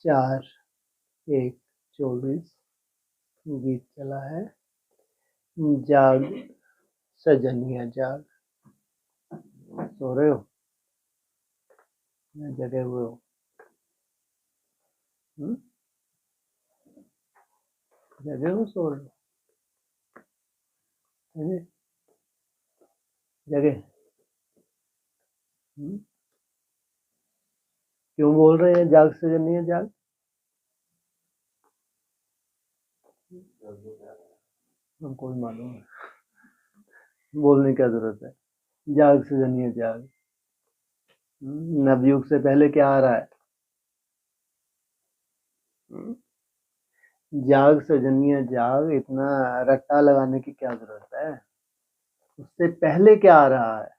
4:1:24 गीत चला है। जाग सजनिया जाग। सो रहे हो या जगे हुए हो? जगे हो, सो रहे हो? जगे? क्यों बोल रहे हैं जाग सजनिया जाग? हमको भी मालूम है, बोलने की जरूरत है। जाग सजनिया जाग। नवयुग से पहले क्या आ रहा है? जाग सजनिया जाग, इतना रट्टा लगाने की क्या जरूरत है? उससे पहले क्या आ रहा है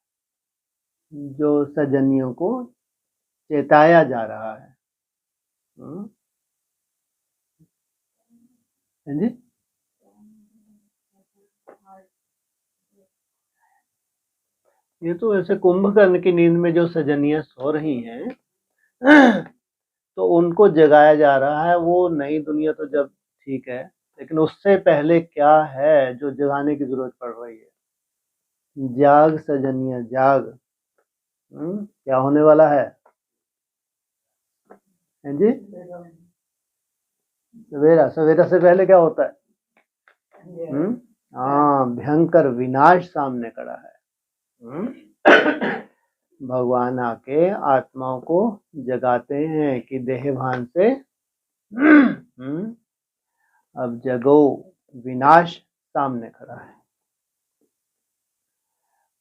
जो सजनियों को चेताया जा रहा है? जी, ये तो ऐसे कुंभकर्ण की नींद में जो सजनियां सो रही हैं तो उनको जगाया जा रहा है। वो नई दुनिया तो जब ठीक है, लेकिन उससे पहले क्या है जो जगाने की जरूरत पड़ रही है? जाग सजनिया जाग। क्या होने वाला है? जी, सवेरा। सवेरा से पहले क्या होता है? हाँ, भयंकर विनाश सामने खड़ा है। भगवान आके आत्माओं को जगाते हैं कि देहभान से अब जगो, विनाश सामने खड़ा है।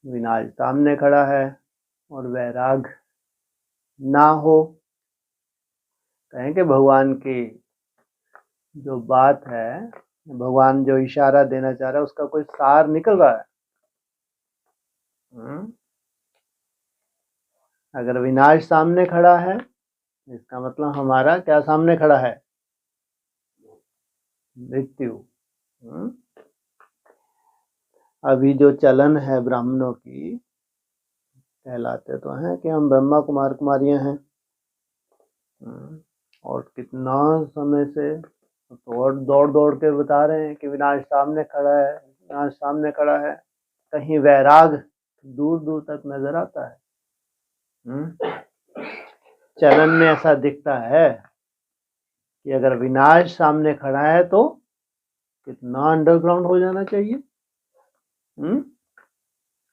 विनाश सामने खड़ा है और वैराग ना हो। कहें कि भगवान की जो बात है, भगवान जो इशारा देना चाह रहा है, उसका कोई सार निकल रहा है? अगर विनाश सामने खड़ा है, इसका मतलब हमारा क्या सामने खड़ा है? मृत्यु। अभी जो चलन है ब्राह्मणों की, कहलाते तो हैं कि हम ब्रह्मा कुमार कुमारियां हैं, और कितना समय से तो और दौड़ दौड़ के बता रहे हैं कि विनाश सामने खड़ा है, विनाश सामने खड़ा है। कहीं वैराग दूर दूर तक नजर आता है? चलन में ऐसा दिखता है कि अगर विनाश सामने खड़ा है तो कितना अंडरग्राउंड हो जाना चाहिए।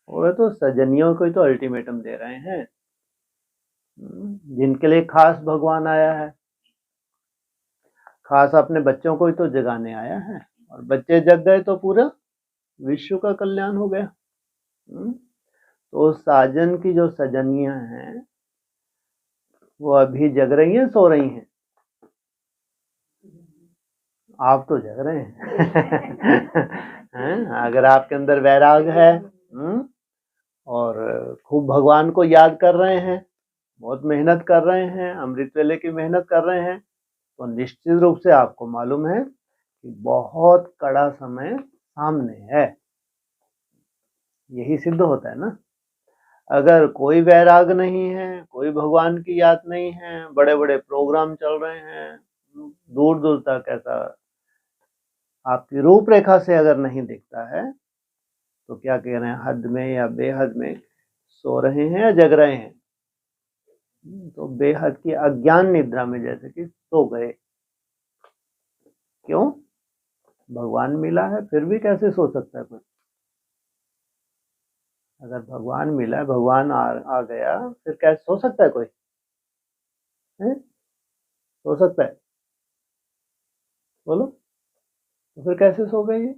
और तो सजनियों को ही तो अल्टीमेटम दे रहे हैं, जिनके लिए खास भगवान आया है। खास अपने बच्चों को ही तो जगाने आया है, और बच्चे जग गए तो पूरा विश्व का कल्याण हो गया। तो साजन की जो सजनियां हैं वो अभी जग रही हैं, सो रही हैं? आप तो जग रहे हैं। अगर आपके अंदर वैराग है और खूब भगवान को याद कर रहे हैं, बहुत मेहनत कर रहे हैं, अमृत वेले की मेहनत कर रहे हैं, तो निश्चित रूप से आपको मालूम है कि बहुत कड़ा समय सामने है। यही सिद्ध होता है ना। अगर कोई वैराग नहीं है, कोई भगवान की याद नहीं है, बड़े बड़े प्रोग्राम चल रहे हैं, दूर दूर तक ऐसा आपकी रूपरेखा से अगर नहीं दिखता है, तो क्या कह रहे हैं, हद में या बेहद में सो रहे हैं या जग रहे हैं? तो बेहद की अज्ञान निद्रा में जैसे कि सो गए। क्यों? भगवान मिला है, फिर भी कैसे सो सकता है कोई? अगर भगवान मिला है, भगवान आ गया, फिर कैसे सो सकता है कोई? सो सकता है? बोलो, तो फिर कैसे सो गए ये?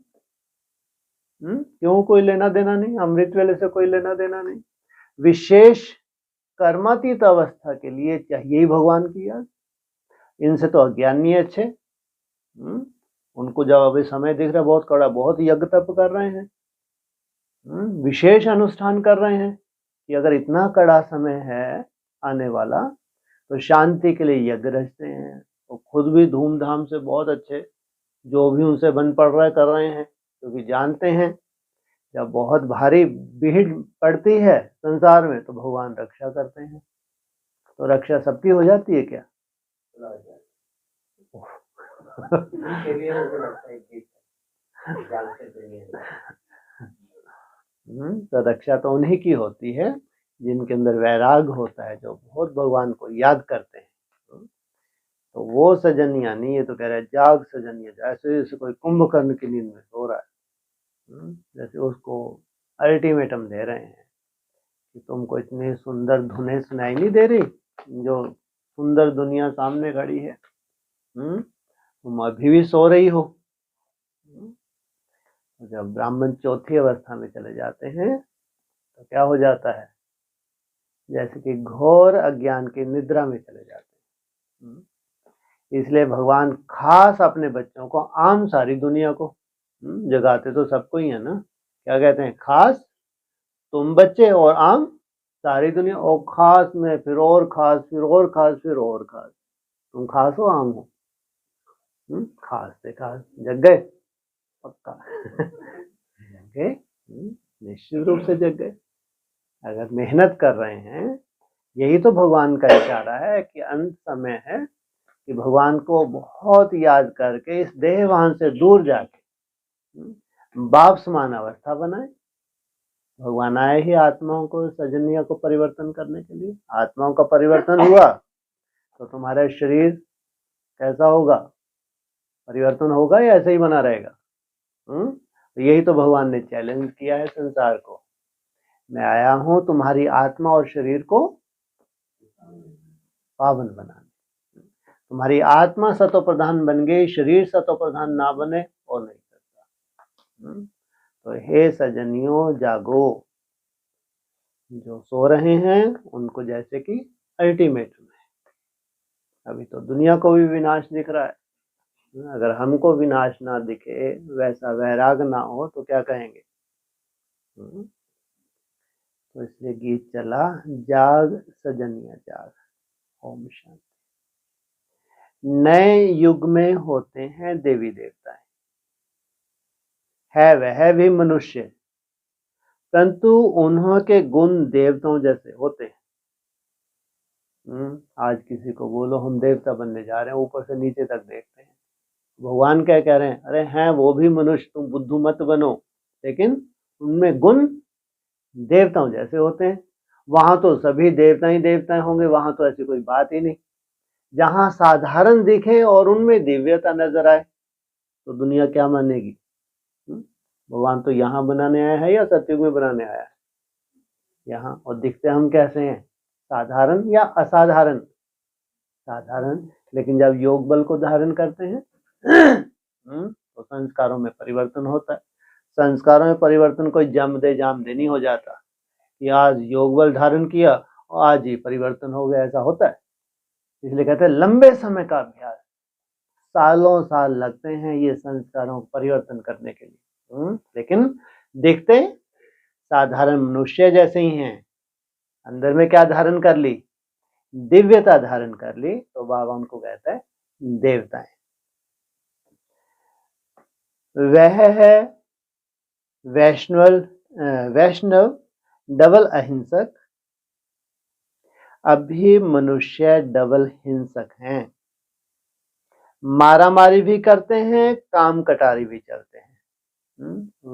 क्यों? कोई लेना देना नहीं, अमृत वेले से कोई लेना देना नहीं। विशेष कर्मातीत अवस्था के लिए चाहिए ही भगवान की याद। इनसे तो अज्ञानी है अच्छे। उनको जब अभी समय दिख रहा है बहुत कड़ा, बहुत यज्ञ तप कर रहे हैं, विशेष अनुष्ठान कर रहे हैं कि अगर इतना कड़ा समय है आने वाला तो शांति के लिए यज्ञ रचते हैं। तो खुद भी धूमधाम से बहुत अच्छे जो भी उनसे बन पड़ रहा है कर रहे हैं, क्योंकि जानते हैं जब बहुत भारी भीड़ पड़ती है संसार में तो भगवान रक्षा करते हैं। तो रक्षा सबकी हो जाती है क्या? इसके लिए मुझे लगता है कि जाल से दुनिया तो रक्षा तो उन्हीं की होती है जिनके अंदर वैराग होता है, जो बहुत भगवान को याद करते हैं। तो वो सजनिया नहीं, ये तो कह रहा है जाग सजनिया, जैसे जैसे कोई कुंभकर्ण की नींद में सो रहा है, जैसे उसको अल्टीमेटम दे रहे हैं कि तुमको इतनी सुंदर धुनें सुनाई नहीं दे रही, जो सुंदर दुनिया सामने खड़ी है, तुम अभी भी सो रही हो। जब ब्राह्मण चौथी अवस्था में चले जाते हैं तो क्या हो जाता है, जैसे कि घोर अज्ञान की निद्रा में चले जाते हैं। इसलिए भगवान खास अपने बच्चों को, आम सारी दुनिया को जगाते तो सबको ही है ना, क्या कहते हैं, खास तुम बच्चे और आम सारी दुनिया, और खास में फिर और खास, फिर और खास, फिर और खास। तुम खास हो आम हो? खास से खास जग गए पक्का। जग गए, निश्चित रूप से जग गए। अगर मेहनत कर रहे हैं, यही तो भगवान का इशारा है कि अंत समय है कि भगवान को बहुत याद करके इस देहवान से दूर जाके बाप समान अवस्था बनाए। भगवान आए ही आत्माओं को, सजनिया को परिवर्तन करने के लिए। आत्माओं का परिवर्तन हुआ तो तुम्हारा शरीर कैसा होगा, परिवर्तन होगा या ऐसे ही बना रहेगा? तो यही तो भगवान ने चैलेंज किया है संसार को, मैं आया हूं तुम्हारी आत्मा और शरीर को पावन बनाने। तुम्हारी आत्मा सतो प्रधान बन गई, शरीर सतो प्रधान ना बने और नहीं करता। तो हे सजनियों जागो, जो सो रहे हैं उनको जैसे कि अल्टीमेटम है। अभी तो दुनिया को भी विनाश दिख रहा है, अगर हमको विनाश ना दिखे, वैसा वैराग ना हो तो क्या कहेंगे? तो इसलिए गीत चला, जाग सजनिया जाग। ओम शांति। नए युग में होते हैं देवी देवताएं, है वह भी मनुष्य, परंतु उन्होंने गुण देवताओं जैसे होते हैं। आज किसी को बोलो हम देवता बनने जा रहे हैं, ऊपर से नीचे तक देखते हैं। भगवान क्या कह रहे हैं, अरे हैं वो भी मनुष्य, तुम बुद्धू मत बनो, लेकिन उनमें गुण देवताओं जैसे होते हैं। वहां तो सभी देवता ही देवता होंगे, वहां तो ऐसी कोई बात ही नहीं। जहां साधारण दिखे और उनमें दिव्यता नजर आए तो दुनिया क्या मानेगी? भगवान तो यहाँ बनाने आया है या सतयुग में बनाने आया है? यहाँ। और दिखते हम कैसे हैं, साधारण या असाधारण? साधारण, लेकिन जब योग बल को धारण करते हैं तो संस्कारों में परिवर्तन होता है। संस्कारों में परिवर्तन कोई जम दे जाम दे नहीं हो जाता कि आज योग बल धारण किया और आज ही परिवर्तन हो गया, ऐसा होता है? इसलिए कहते हैं लंबे समय का अभ्यास, सालों साल लगते हैं ये संस्कारों को परिवर्तन करने के लिए। लेकिन दिखते साधारण मनुष्य जैसे ही हैं, अंदर में क्या धारण कर ली, दिव्यता धारण कर ली, तो बाबा उनको कहता है देवताएं। वह है वैष्णव डबल अहिंसक, अभी मनुष्य डबल हिंसक हैं, मारामारी भी करते हैं, काम कटारी भी चलते हैं।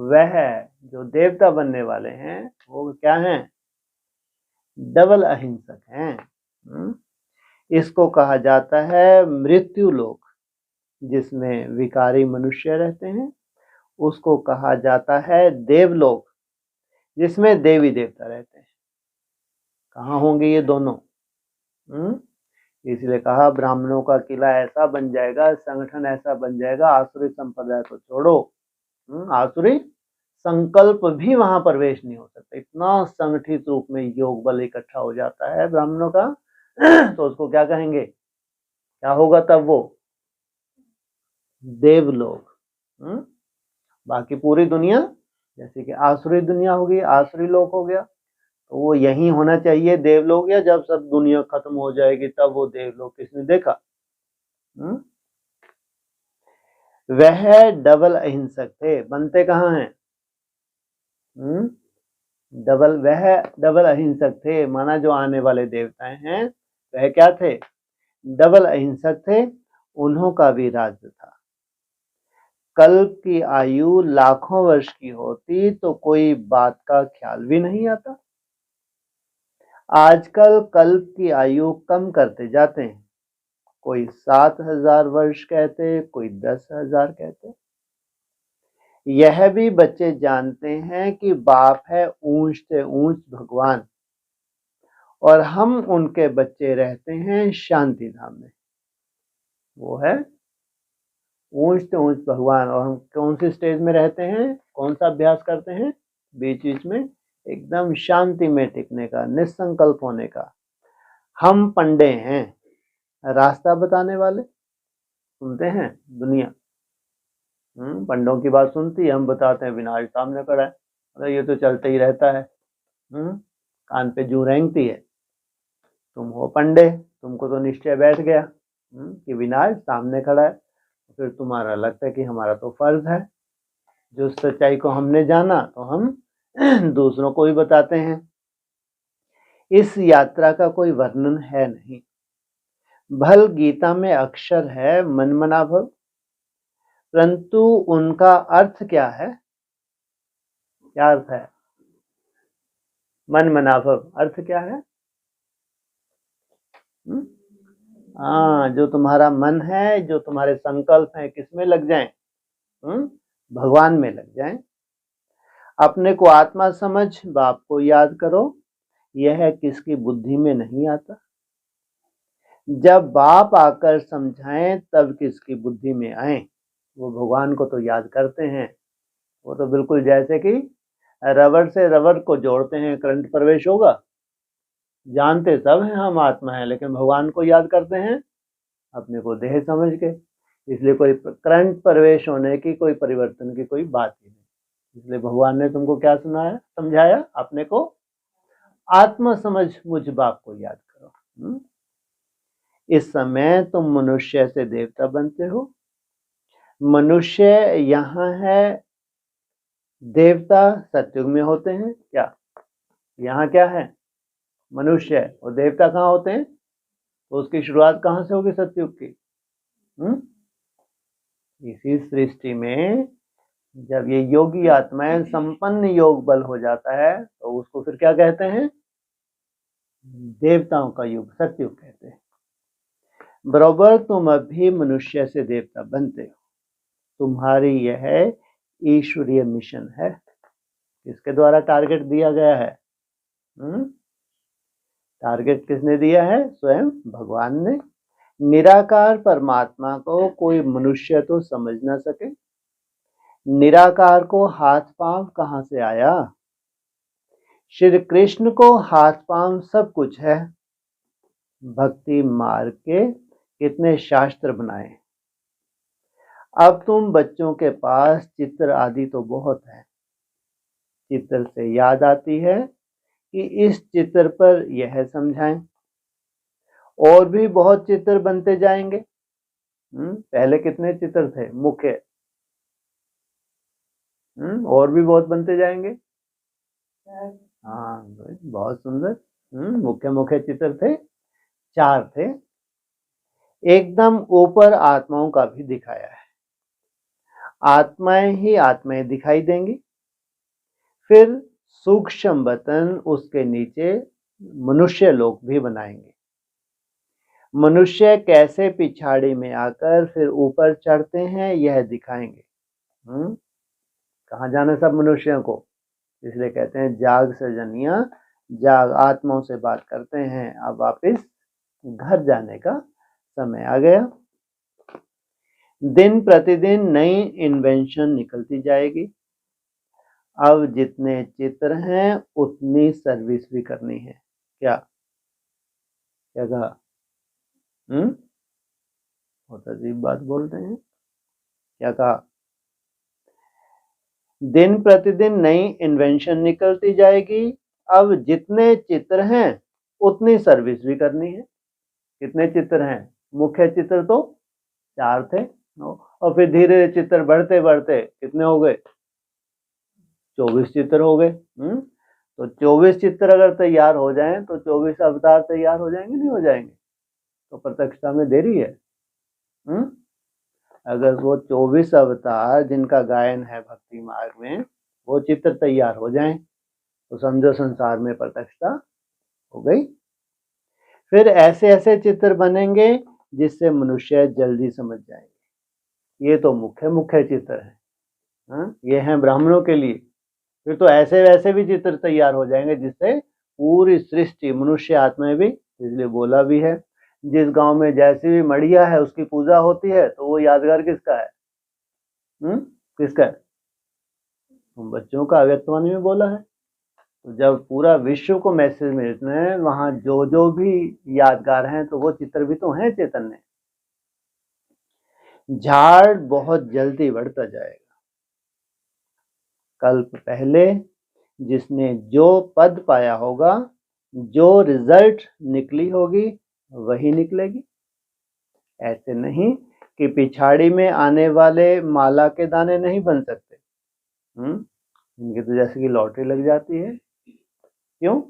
वह जो देवता बनने वाले हैं वो क्या हैं, डबल अहिंसक हैं। इसको कहा जाता है मृत्यु लोक, जिसमें विकारी मनुष्य रहते हैं। उसको कहा जाता है देवलोक, जिसमें देवी देवता रहते हैं। कहाँ होंगे ये दोनों? इसलिए कहा ब्राह्मणों का किला ऐसा बन जाएगा, संगठन ऐसा बन जाएगा, आसुरी संप्रदाय तो छोड़ो, आसुरी संकल्प भी वहां प्रवेश नहीं हो सकता। इतना संगठित रूप में योग बल इकट्ठा हो जाता है ब्राह्मणों का, तो उसको क्या कहेंगे, क्या होगा तब वो? देवलोक। बाकी पूरी दुनिया जैसे कि आसुरी दुनिया होगी, आसुरी लोक हो गया, तो वो यही होना चाहिए देवलोक, या जब सब दुनिया खत्म हो जाएगी तब वो देवलोक किसने देखा? वह डबल अहिंसक थे, बनते कहाँ हैं? वह डबल अहिंसक थे, माना जो आने वाले देवताएं हैं वह क्या थे, डबल अहिंसक थे। उन्हों का भी राज्य था। कल्प की आयु लाखों वर्ष की होती तो कोई बात का ख्याल भी नहीं आता। आजकल कल्प की आयु कम करते जाते हैं, कोई 7,000 वर्ष कहते, कोई 10,000 कहते। यह भी बच्चे जानते हैं कि बाप है ऊंच से ऊंच भगवान, और हम उनके बच्चे रहते हैं शांति धाम में। वो है ऊंच से ऊंच भगवान, और हम कौन सी स्टेज में रहते हैं, कौन सा अभ्यास करते हैं, बीच बीच में एकदम शांति में टिकने का, निसंकल्प होने का। हम पंडे हैं, रास्ता बताने वाले। सुनते हैं दुनिया, पंडों की बात सुनती है, हम बताते हैं विनाश सामने पड़ा है, अरे ये तो चलते ही रहता है। कान पे जू रेंगती है। तुम हो पंडे, तुमको तो निश्चय बैठ गया कि विनाश सामने खड़ा है। फिर तुम्हारा लगता है कि हमारा तो फर्ज है, जो सच्चाई को हमने जाना तो हम दूसरों को भी बताते हैं। इस यात्रा का कोई वर्णन है नहीं। भल गीता में अक्षर है मन मना भव, परंतु उनका अर्थ क्या है? क्या अर्थ है मन मना भव? अर्थ क्या है? जो तुम्हारा मन है, जो तुम्हारे संकल्प हैं, किसमें लग जाएं? भगवान में लग जाएं। अपने को आत्मा समझ बाप को याद करो, यह किसकी बुद्धि में नहीं आता। जब बाप आकर समझाएं तब किसकी बुद्धि में आए। वो भगवान को तो याद करते हैं, वो तो बिल्कुल जैसे कि रबर से रबर को जोड़ते हैं, करंट प्रवेश होगा। जानते सब हैं हम आत्मा है, लेकिन भगवान को याद करते हैं अपने को देह समझ के। इसलिए कोई करंट प्रवेश होने की, कोई परिवर्तन की कोई बात ही नहीं। इसलिए भगवान ने तुमको क्या सुनाया, समझाया? अपने को आत्मा समझ मुझ बाप को याद करो। इस समय तुम मनुष्य से देवता बनते हो। मनुष्य यहाँ है, देवता सतयुग में होते हैं। क्या यहाँ क्या है? मनुष्य, और देवता कहाँ होते हैं? तो उसकी शुरुआत कहाँ से होगी सतयुग की? इसी सृष्टि में जब ये योगी आत्माएं संपन्न योग बल हो जाता है तो उसको फिर क्या कहते हैं? देवताओं का युग, सतयुग कहते हैं। बराबर तुम अभी मनुष्य से देवता बनते हो। तुम्हारी यह ईश्वरीय मिशन है। किसके द्वारा टारगेट दिया गया है? टारगेट किसने दिया है? स्वयं भगवान ने। निराकार परमात्मा को कोई मनुष्य तो समझ ना सके। निराकार को हाथ पांव कहां से आया? श्री कृष्ण को हाथ पांव सब कुछ है। भक्ति मार्ग के कितने शास्त्र बनाए। अब तुम बच्चों के पास चित्र आदि तो बहुत है। चित्र से याद आती है कि इस चित्र पर यह समझाएं। और भी बहुत चित्र बनते जाएंगे। पहले कितने चित्र थे? मुख्य। और भी बहुत बनते जाएंगे। हाँ, बहुत सुंदर। मुख्य मुख्य चित्र थे, 4 थे। एकदम ऊपर आत्माओं का भी दिखाया है। आत्माएं ही आत्माएं दिखाई देंगी। फिर सूक्ष्म वतन, उसके नीचे मनुष्य लोग भी बनाएंगे। मनुष्य कैसे पिछाड़ी में आकर फिर ऊपर चढ़ते हैं यह दिखाएंगे। कहाँ जाना सब मनुष्यों को? इसलिए कहते हैं जाग सजनिया, जाग। आत्माओं से बात करते हैं, अब वापिस घर जाने का समय आ गया। दिन प्रतिदिन नई इन्वेंशन निकलती जाएगी। अब जितने चित्र हैं उतनी सर्विस भी करनी है। क्या क्या कहा? बहुत अजीब बात बोलते हैं। क्या कहा? दिन प्रतिदिन नई इन्वेंशन निकलती जाएगी। अब जितने चित्र हैं उतनी सर्विस भी करनी है। कितने चित्र हैं? मुख्य चित्र तो 4 थे, और फिर धीरे चित्र बढ़ते बढ़ते कितने हो गए? 24 चित्र हो गए। तो 24 चित्र अगर तैयार हो जाएं तो 24 अवतार तैयार हो जाएंगे, नहीं हो जाएंगे? तो प्रत्यक्षता में देरी है। अगर वो 24 अवतार जिनका गायन है भक्ति मार्ग में वो चित्र तैयार हो जाएं तो समझो संसार में प्रत्यक्षता हो गई। फिर ऐसे ऐसे चित्र बनेंगे जिससे मनुष्य जल्दी समझ जाएंगे। ये तो मुख्य मुख्य चित्र है, ये हैं ब्राह्मणों के लिए। फिर तो ऐसे वैसे भी चित्र तैयार हो जाएंगे जिससे पूरी सृष्टि मनुष्य आत्मा भी, इसलिए बोला भी है जिस गांव में जैसी भी मड़िया है उसकी पूजा होती है तो वो यादगार किसका है? किसका है? उन बच्चों का अव्यक्तवाणी में बोला है। तो जब पूरा विश्व को मैसेज मिलते हैं वहां जो जो भी यादगार हैं तो वो चित्र भी तो हैं चैतन्य। झाड़ बहुत जल्दी बढ़ता जाएगा। कल्प पहले जिसने जो पद पाया होगा, जो रिजल्ट निकली होगी वही निकलेगी। ऐसे नहीं कि पिछाड़ी में आने वाले माला के दाने नहीं बन सकते। इनकी तो जैसे कि लॉटरी लग जाती है। क्यों?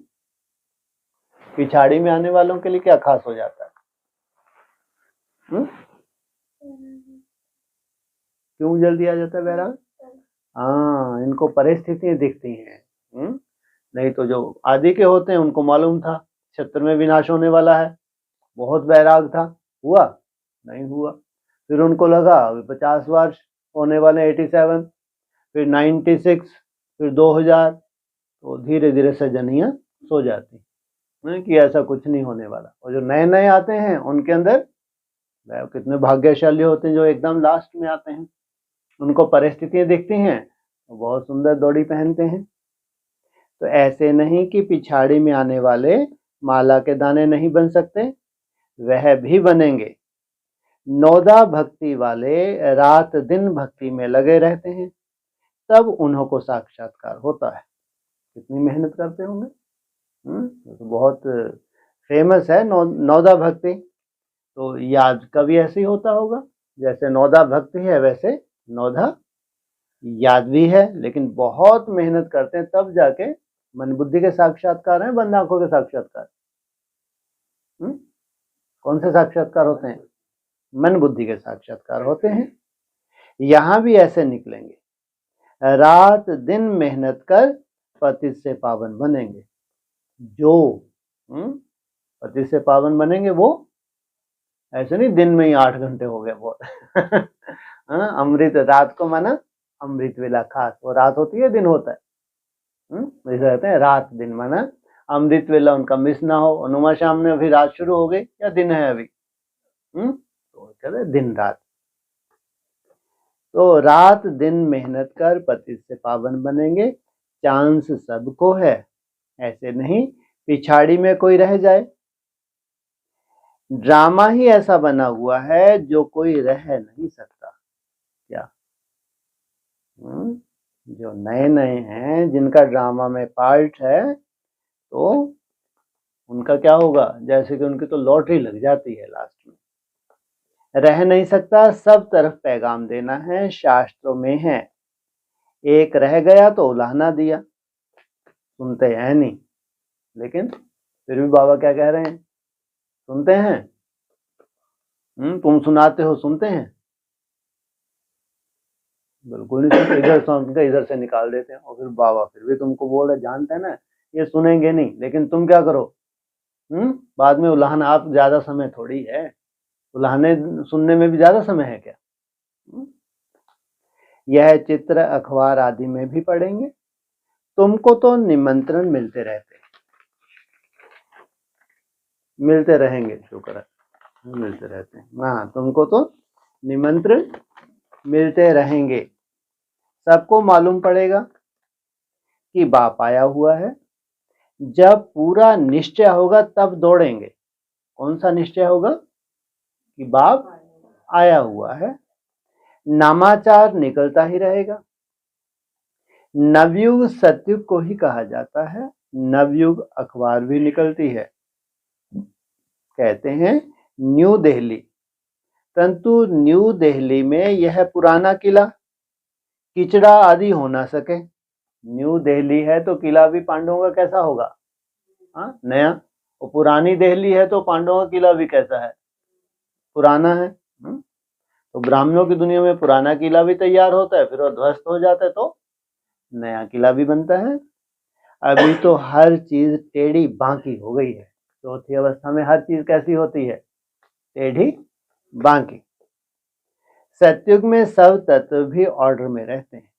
पिछाड़ी में आने वालों के लिए क्या खास हो जाता है? क्यों जल्दी आ जाता है बैराग? हाँ, इनको परिस्थितियां दिखती हैं। नहीं तो जो आदि के होते हैं उनको मालूम था क्षेत्र में विनाश होने वाला है, बहुत बैराग था। हुआ? नहीं हुआ। फिर उनको लगा 50 वर्ष होने वाले, 87, फिर 96, फिर 2000, तो धीरे धीरे सजनियां सो जाती कि ऐसा कुछ नहीं होने वाला। और जो नए नए आते हैं उनके अंदर कितने भाग्यशाली होते हैं जो एकदम लास्ट में आते हैं। उनको परिस्थितियां दिखती हैं तो बहुत सुंदर दौड़ी पहनते हैं। तो ऐसे नहीं कि पिछाड़ी में आने वाले माला के दाने नहीं बन सकते, वह भी बनेंगे। नौदा भक्ति वाले रात दिन भक्ति में लगे रहते हैं, तब उन्हों को साक्षात्कार होता है। कितनी मेहनत करते होंगे। तो बहुत फेमस है नौदा भक्ति। तो याद कभी ऐसे ही होता होगा, जैसे नौदा भक्ति है वैसे नौदा याद भी है, लेकिन बहुत मेहनत करते हैं तब जाके मन बुद्धि के साक्षात्कार हैं, बंद आंखों के साक्षात्कार। कौन से साक्षात्कार होते हैं? मन बुद्धि के साक्षात्कार होते हैं। यहां भी ऐसे निकलेंगे, रात दिन मेहनत कर पतित से पावन बनेंगे। जो पतित से पावन बनेंगे वो ऐसे नहीं दिन में ही 8 घंटे हो गए बहुत। अमृत रात को माना अमृत वेला खास, वो रात होती है दिन होता है। ऐसे कहते हैं रात दिन माना अमृत वेला उनका मिस ना हो। अनुमा शाम में अभी रात शुरू हो गई या दिन है अभी? तो कहते दिन रात। तो रात दिन मेहनत कर पतित से पावन बनेंगे। चांस सबको है, ऐसे नहीं पिछाड़ी में कोई रह जाए। ड्रामा ही ऐसा बना हुआ है जो कोई रह नहीं सकता। क्या? जो नए नए हैं जिनका ड्रामा में पार्ट है तो उनका क्या होगा? जैसे कि उनकी तो लॉटरी लग जाती है लास्ट में। रह नहीं सकता, सब तरफ पैगाम देना है, शास्त्रों में है। एक रह गया तो उलाहना दिया, सुनते हैं नहीं। लेकिन फिर भी बाबा क्या कह रहे हैं? सुनते हैं? तुम सुनाते हो, सुनते हैं? बिल्कुल नहीं सुनते। इधर सुनते इधर से निकाल देते हैं। और फिर बाबा फिर भी तुमको बोल रहे, जानते हैं ना ये सुनेंगे नहीं, लेकिन तुम क्या करो? बाद में उलाहना। आप ज्यादा समय थोड़ी है, उलाहने सुनने में भी ज्यादा समय है क्या? यह चित्र अखबार आदि में भी पढ़ेंगे। तुमको तो निमंत्रण मिलते रहते, मिलते रहेंगे, शुक्र है मिलते रहते हैं। हाँ, तुमको तो निमंत्रण मिलते रहेंगे। सबको मालूम पड़ेगा कि बाप आया हुआ है। जब पूरा निश्चय होगा तब दौड़ेंगे। कौन सा निश्चय होगा? कि बाप आया हुआ है। नामाचार निकलता ही रहेगा। नवयुग सतयुग को ही कहा जाता है। नवयुग अखबार भी निकलती है। कहते हैं न्यू दिल्ली, परंतु न्यू दिल्ली में यह पुराना किला किचड़ा आदि हो ना सके। न्यू दिल्ली है तो किला भी पांडवों का कैसा होगा? नया। और पुरानी दिल्ली है तो पांडवों का किला भी कैसा है? पुराना है। तो ब्राह्मणों की दुनिया में पुराना किला भी तैयार होता है, फिर वो ध्वस्त हो जाता है तो नया किला भी बनता है। अभी तो हर चीज टेढ़ी बांकी हो गई है। चौथी अवस्था में हर चीज कैसी होती है? टेढ़ी बांकी। सतयुग में सब तत्व भी ऑर्डर में रहते हैं।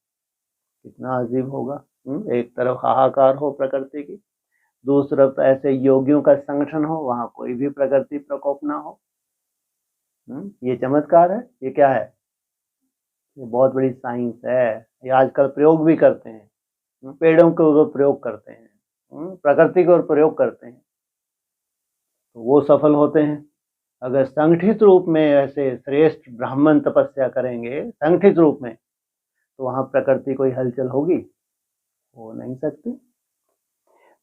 कितना अजीब होगा। एक तरफ हाहाकार हो प्रकृति की, दूसरी तरफ ऐसे योगियों का संगठन हो, वहां कोई भी प्रकृति प्रकोप ना हो। ये चमत्कार है। ये क्या है? ये बहुत बड़ी साइंस है। ये आजकल प्रयोग भी करते हैं, पेड़ों के ऊपर प्रयोग करते हैं, प्रकृति के ऊपर प्रयोग करते हैं, तो वो सफल होते हैं। अगर संगठित रूप में ऐसे श्रेष्ठ ब्राह्मण तपस्या करेंगे संगठित रूप में, तो वहां प्रकृति कोई हलचल होगी? हो नहीं सकती।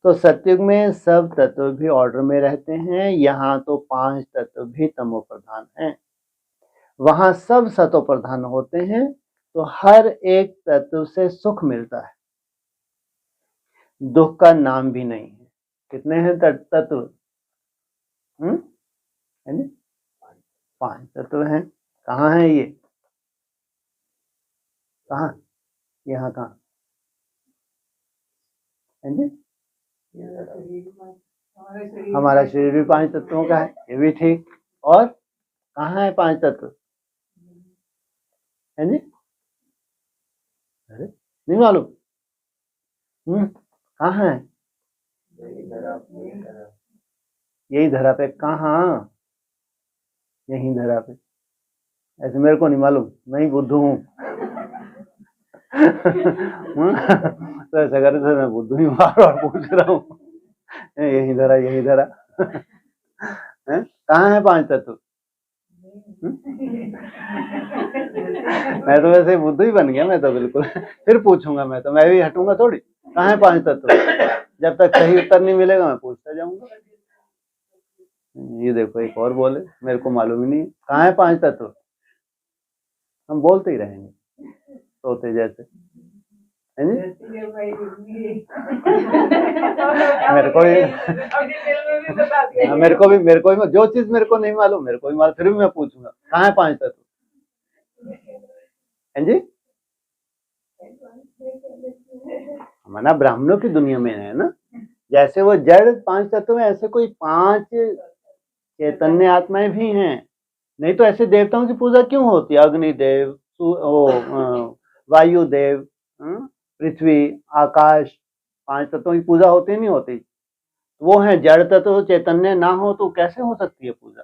तो सतयुग में सब तत्व भी ऑर्डर में रहते हैं। यहाँ तो 5 तत्व भी तमो प्रधान हैं। वहां सब सतो प्रधान होते हैं, तो हर एक तत्व से सुख मिलता है, दुख का नाम भी नहीं है। कितने हैं तत्व? है ना? 5 तत्व हैं। कहाँ है ये? कहाँ? यहाँ कहाँ है जी? हमारा शरीर भी 5 तत्वों का है, ये भी ठीक। और कहाँ है 5 तत्व? है जी? अरे नहीं मालूम? कहाँ है? यही धरा पे। कहाँ? यही धरा पे। ऐसे मेरे को नहीं मालूम, मैं ही बुद्धू हूँ। तो ऐसा करे तो मैं बुद्धू ही बार बार पूछ रहा हूँ। यही धरा, यही धरा। कहाँ है 5 तत्व? मैं तो वैसे बुद्धू ही बन गया, मैं तो बिल्कुल। फिर पूछूंगा मैं भी हटूंगा थोड़ी। कहाँ है 5 तत्व? जब तक सही उत्तर नहीं मिलेगा मैं पूछता जाऊंगा। ये देखो एक और बोले, मेरे को मालूम ही नहीं कहाँ है 5 तत्व। हम बोलते ही रहेंगे तोते जैसे। मेरे को भी जो चीज मेरे को नहीं मालूम, मेरे को भी मालूम, फिर भी मैं पूछूंगा कहाँ है 5 तत्व। है जी? हमारा ब्राह्मणों की दुनिया में है ना, जैसे वो जड़ 5 तत्व है, ऐसे कोई 5 चैतन्य आत्माएं भी हैं। नहीं तो ऐसे देवताओं की पूजा क्यों होती है? अग्निदेव, वायुदेव, पृथ्वी, आकाश, 5 तत्वों की पूजा होती नहीं होती? वो है जड़ तत्व, चैतन्य ना हो तो कैसे हो सकती है पूजा?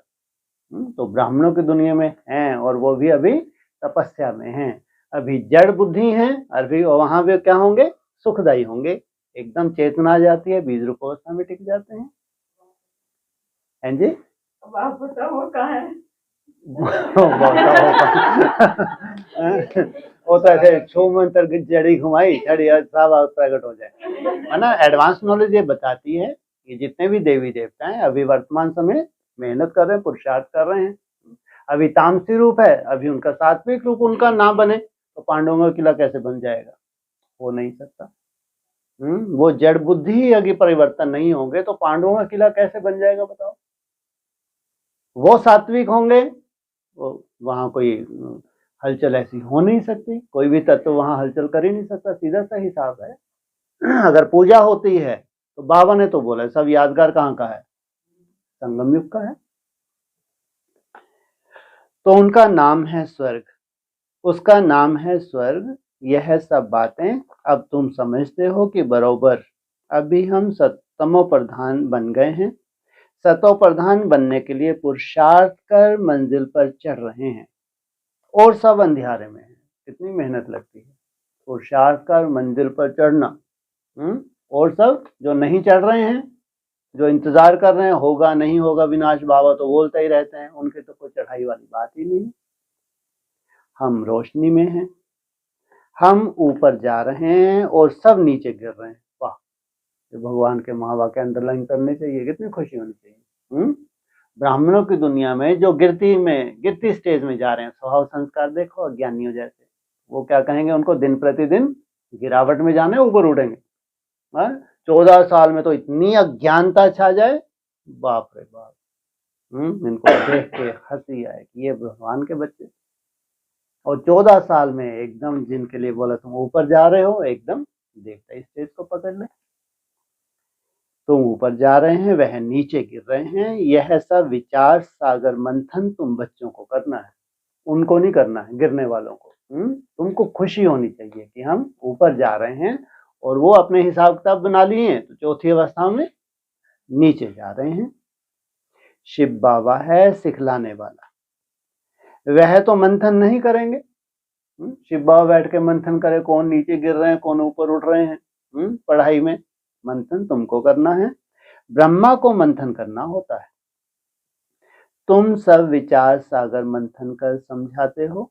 तो ब्राह्मणों की दुनिया में हैं, और वो भी अभी तपस्या में हैं। अभी जड़ बुद्धि है, अभी वहां भी क्या होंगे? सुखदायी होंगे। एकदम चेतना आ जाती है, बीज रूप अवस्था में टिक जाते हैं। हैं जी? आप बताओ कहाँ है? वो तो ऐसे छो मंत्र की जड़ी घुमाई, जड़ी सब प्रकट हो जाए, है ना। एडवांस नॉलेज ये बताती है कि जितने भी देवी देवता हैं अभी वर्तमान समय मेहनत कर रहे हैं, पुरुषार्थ कर रहे हैं। अभी तामसी रूप है, अभी उनका सात्विक रूप उनका ना बने तो पांडवों का किला कैसे बन जाएगा? हो नहीं सकता। वो जड़ बुद्धि ही अगर परिवर्तन नहीं होंगे तो पांडवों का किला कैसे बन जाएगा बताओ? वो सात्विक होंगे, वहां कोई हलचल ऐसी हो नहीं सकती, कोई भी तत्व वहां हलचल कर ही नहीं सकता। सीधा सा हिसाब है। अगर पूजा होती है तो बाबा ने तो बोला सब यादगार कहाँ का है? संगम युग का है। तो उनका नाम है स्वर्ग, उसका नाम है स्वर्ग। यह सब बातें अब तुम समझते हो कि बरोबर अभी हम सतमो प्रधान बन गए हैं। सतो प्रधान बनने के लिए पुरुषार्थ कर मंजिल पर चढ़ रहे हैं, और सब अंधियारे में है। कितनी मेहनत लगती है पुरुषार्थ कर मंजिल पर चढ़ना। और सब जो नहीं चढ़ रहे हैं, जो इंतजार कर रहे हैं होगा नहीं होगा विनाश, बाबा तो बोलते ही रहते हैं, उनके तो कोई चढ़ाई वाली बात ही नहीं। हम रोशनी में हैं, हम ऊपर जा रहे हैं और सब नीचे गिर रहे हैं। वाह, भगवान के महावाक्य अंडरलाइन करने चाहिए, कितनी खुशी होनी चाहिए। ब्राह्मणों की दुनिया में जो गिरती स्टेज में जा रहे हैं, स्वभाव संस्कार देखो अज्ञानियों जैसे, वो क्या कहेंगे? उनको दिन प्रतिदिन गिरावट में जाना है, ऊपर उड़ेंगे। 14 साल में तो इतनी अज्ञानता छा जाए, बाप रे बाप। इनको देख के हंसी आए कि ये भगवान के बच्चे। और 14 साल में एकदम जिनके लिए बोला तुम ऊपर जा रहे हो, एकदम देवता स्टेज को पकड़ ले। तुम ऊपर जा रहे हैं, वह नीचे गिर रहे हैं। यह सब विचार सागर मंथन तुम बच्चों को करना है, उनको नहीं करना है, गिरने वालों को। तुमको खुशी होनी चाहिए कि हम ऊपर जा रहे हैं, और वो अपने हिसाब किताब बना लिए हैं, तो चौथी अवस्था में नीचे जा रहे हैं। शिव बाबा है सिखलाने वाला, वह तो मंथन नहीं करेंगे। शिव बाबा बैठ के मंथन करे कौन नीचे गिर रहे हैं, कौन ऊपर उठ रहे हैं। पढ़ाई में मंथन तुमको करना है, ब्रह्मा को मंथन करना होता है। तुम सब विचार सागर मंथन कर समझाते हो,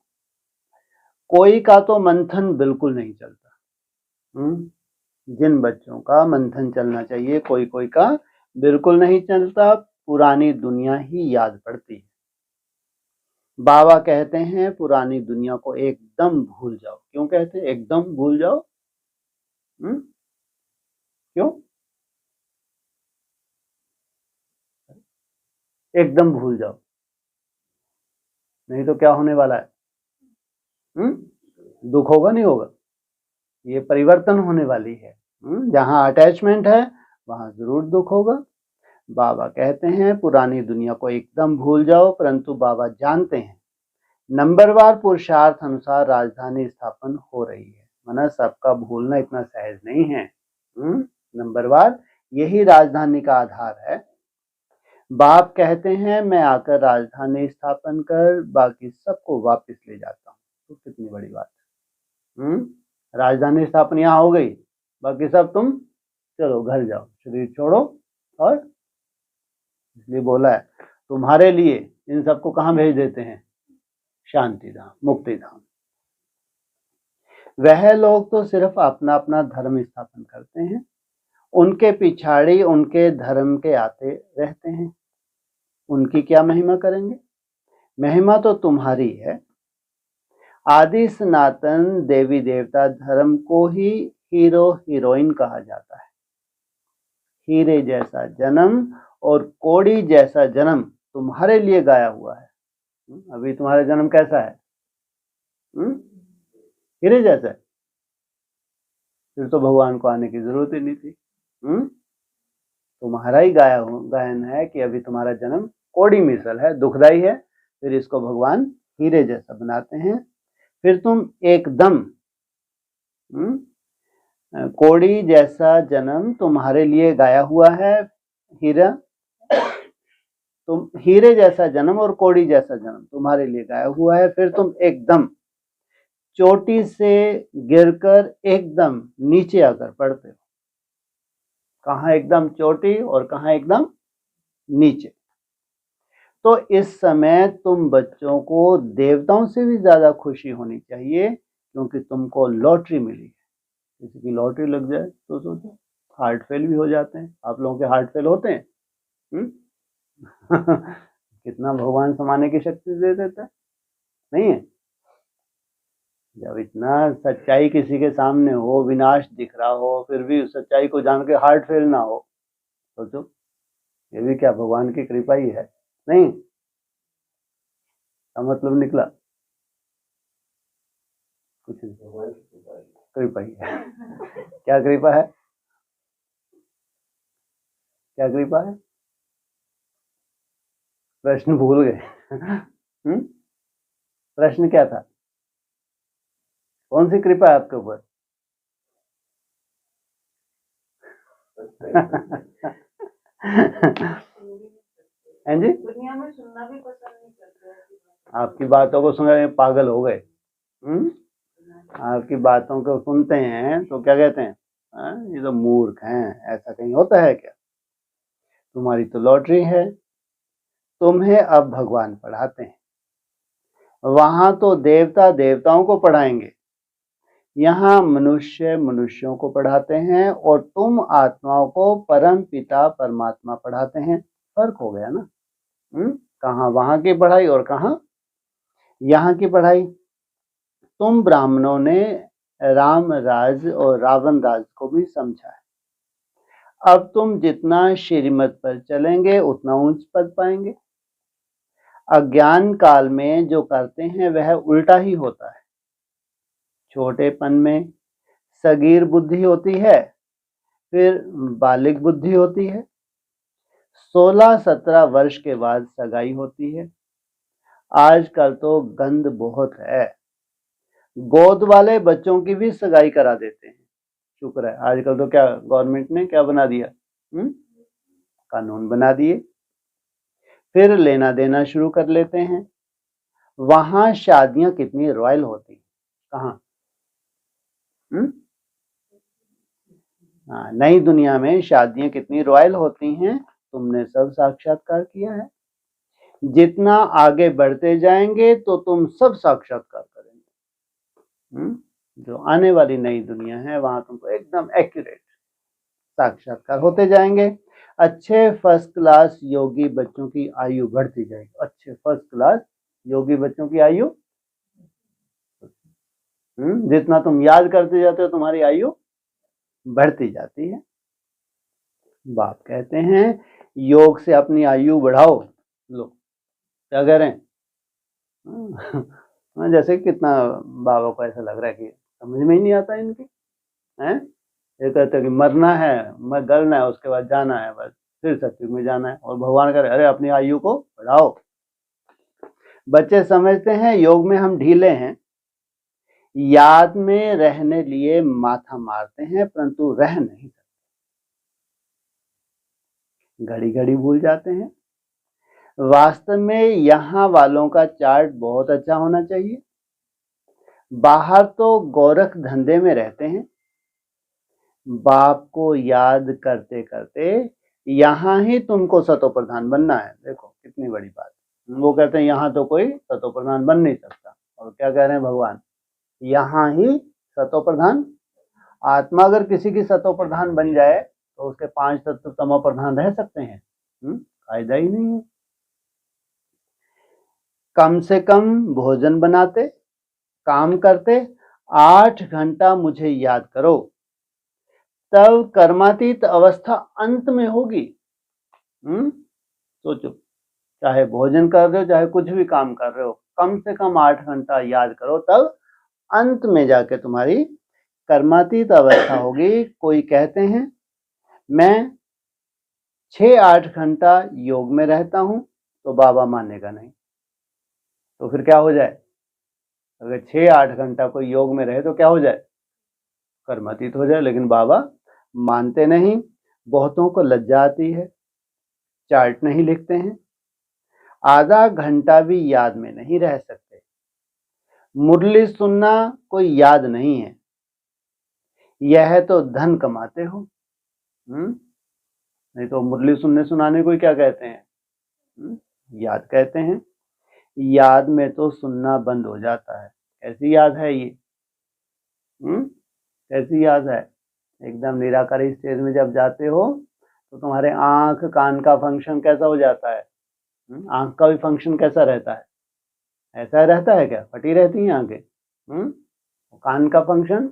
कोई का तो मंथन बिल्कुल नहीं चलता। जिन बच्चों का मंथन चलना चाहिए, कोई कोई का बिल्कुल नहीं चलता, पुरानी दुनिया ही याद पड़ती है। बाबा कहते हैं पुरानी दुनिया को एकदम भूल जाओ। क्यों कहते हैं एकदम भूल जाओ? क्यों एकदम भूल जाओ? नहीं तो क्या होने वाला है? दुख होगा, नहीं होगा? ये परिवर्तन होने वाली है। जहां अटैचमेंट है वहां जरूर दुख होगा। बाबा कहते हैं पुरानी दुनिया को एकदम भूल जाओ, परंतु बाबा जानते हैं नंबरवार पुरुषार्थ अनुसार राजधानी स्थापन हो रही है। माना सबका भूलना इतना सहज नहीं है। नंबरवार यही राजधानी का आधार है। बाप कहते हैं मैं आकर राजधानी स्थापन कर बाकी सबको वापस ले जाता हूँ। तो कितनी बड़ी बात है। राजधानी स्थापना यहाँ हो गई, बाकी सब तुम चलो घर जाओ, शरीर छोड़ो। और इसलिए बोला है तुम्हारे लिए इन सबको कहाँ भेज देते हैं? शांति धाम, मुक्ति धाम। वह लोग तो सिर्फ अपना अपना धर्म स्थापन करते हैं, उनके पिछाड़ी उनके धर्म के आते रहते हैं। उनकी क्या महिमा करेंगे? महिमा तो तुम्हारी है। आदि सनातन देवी देवता धर्म को ही हीरो हीरोइन कहा जाता है। हीरे जैसा जन्म और कोड़ी जैसा जन्म तुम्हारे लिए गाया हुआ है। अभी तुम्हारा जन्म कैसा है? हीरे जैसा है। फिर तो भगवान को आने की जरूरत ही नहीं थी। तुम्हारा ही गायन है कि अभी तुम्हारा जन्म कोड़ी मिसल है, दुखदाई है, फिर इसको भगवान हीरे जैसा बनाते हैं। फिर तुम एकदम कोड़ी जैसा जन्म तुम्हारे लिए गाया हुआ है। हीरा, तुम हीरे जैसा जन्म और कोड़ी जैसा जन्म तुम्हारे लिए गाया हुआ है। फिर तुम एकदम चोटी से गिरकर एकदम नीचे आकर पड़ते हो। कहाँ एकदम चोटी और कहाँ एकदम नीचे। तो इस समय तुम बच्चों को देवताओं से भी ज्यादा खुशी होनी चाहिए, क्योंकि तुमको लॉटरी मिली है। किसी की लॉटरी लग जाए तो सोचो, हार्ट फेल भी हो जाते हैं। आप लोगों के हार्ट फेल होते हैं? कितना भगवान समाने की शक्ति दे देता है, नहीं है? जब इतना सच्चाई किसी के सामने हो, विनाश दिख रहा हो, फिर भी उस सच्चाई को जान के हार्ट फेल ना हो, सोचो ये भी क्या भगवान की कृपा ही है? नहीं का मतलब निकला कुछ नहीं, कृपा ही है। क्या कृपा है? क्या कृपा है? प्रश्न भूल गए। प्रश्न क्या था? कौन सी कृपा है आपके ऊपर? हैं जी? दुनिया में सुनना भी पसंद नहीं करते। आपकी बातों को सुन पागल हो गए। आपकी बातों को सुनते हैं तो क्या कहते हैं? ये तो मूर्ख हैं। ऐसा कहीं होता है क्या? तुम्हारी तो लॉटरी है। तुम्हें अब भगवान पढ़ाते हैं। वहां तो देवता देवताओं को पढ़ाएंगे, यहाँ मनुष्य मनुष्यों को पढ़ाते हैं, और तुम आत्माओं को परम पिता परमात्मा पढ़ाते हैं। फर्क हो गया ना? कहाँ वहां की पढ़ाई और कहाँ यहाँ की पढ़ाई। तुम ब्राह्मणों ने राम राज और रावण राज को भी समझा है। अब तुम जितना श्रीमत पर चलेंगे उतना ऊंच पद पाएंगे। अज्ञान काल में जो करते हैं वह उल्टा ही होता है। छोटेपन में सगीर बुद्धि होती है, फिर बालिग बुद्धि होती है, 16-17 वर्ष के बाद सगाई होती है। आजकल तो गंद बहुत है, गोद वाले बच्चों की भी सगाई करा देते हैं। शुक्र है आजकल तो क्या गवर्नमेंट ने क्या बना दिया, कानून बना दिए। फिर लेना देना शुरू कर लेते हैं। वहां शादियां कितनी रॉयल होती, कहाँ? हाँ, नई दुनिया में शादियां कितनी रॉयल होती हैं, तुमने सब साक्षात्कार किया है। जितना आगे बढ़ते जाएंगे तो तुम सब साक्षात्कार करेंगे। जो आने वाली नई दुनिया है वहां तुमको एकदम एक्यूरेट साक्षात्कार होते जाएंगे। अच्छे फर्स्ट क्लास योगी बच्चों की आयु बढ़ती जाएगी। अच्छे फर्स्ट क्लास योगी बच्चों की आयु, जितना तुम याद करते जाते हो तुम्हारी आयु बढ़ती जाती है। बाप कहते हैं योग से अपनी आयु बढ़ाओ। लो क्या कह रहे हैं? जैसे कितना बाबा को ऐसा लग रहा है कि समझ में ही नहीं आता इनकी हैं। ये कहते हैं कि मरना है, गलना है, उसके बाद जाना है, बस फिर सत्युग में जाना है। और भगवान कह रहे अरे अपनी आयु को बढ़ाओ। बच्चे समझते हैं योग में हम ढीले हैं, याद में रहने लिए माथा मारते हैं परंतु रह नहीं सकते, घड़ी घड़ी भूल जाते हैं। वास्तव में यहाँ वालों का चार्ट बहुत अच्छा होना चाहिए। बाहर तो गोरख धंधे में रहते हैं, बाप को याद करते करते यहाँ ही तुमको सतो प्रधान बनना है। देखो कितनी बड़ी बात। वो कहते हैं यहाँ तो कोई सतो प्रधान बन नहीं सकता, और क्या कह रहे हैं भगवान, यहाँ ही सतो प्रधान। आत्मा अगर किसी की सतो प्रधान बन जाए तो उसके 5 तत्व तमो प्रधान रह सकते हैं? फायदा ही नहीं है। कम से कम भोजन बनाते, काम करते, 8 घंटा मुझे याद करो, तब कर्मातीत अवस्था अंत में होगी। सोचो, चाहे भोजन कर रहे हो चाहे कुछ भी काम कर रहे हो, कम से कम 8 घंटा याद करो, तब अंत में जाके तुम्हारी कर्मातीत अवस्था होगी। कोई कहते हैं मैं 6-8 घंटा योग में रहता हूं, तो बाबा मानेगा नहीं। तो फिर क्या हो जाए? अगर 6-8 घंटा कोई योग में रहे तो क्या हो जाए? कर्मातीत हो जाए। लेकिन बाबा मानते नहीं। बहुतों को लज्जा आती है, चार्ट नहीं लिखते हैं, आधा घंटा भी याद में नहीं रह सकते। मुरली सुनना कोई याद नहीं है, यह तो धन कमाते हो। नहीं तो मुरली सुनने सुनाने को क्या कहते हैं? याद कहते हैं। याद में तो सुनना बंद हो जाता है। कैसी याद है ये? कैसी याद है? एकदम निराकारी स्टेज में जब जाते हो तो तुम्हारे आंख कान का फंक्शन कैसा हो जाता है? आंख का भी फंक्शन कैसा रहता है? ऐसा रहता है क्या? फटी रहती हैं आंखें? कान का फंक्शन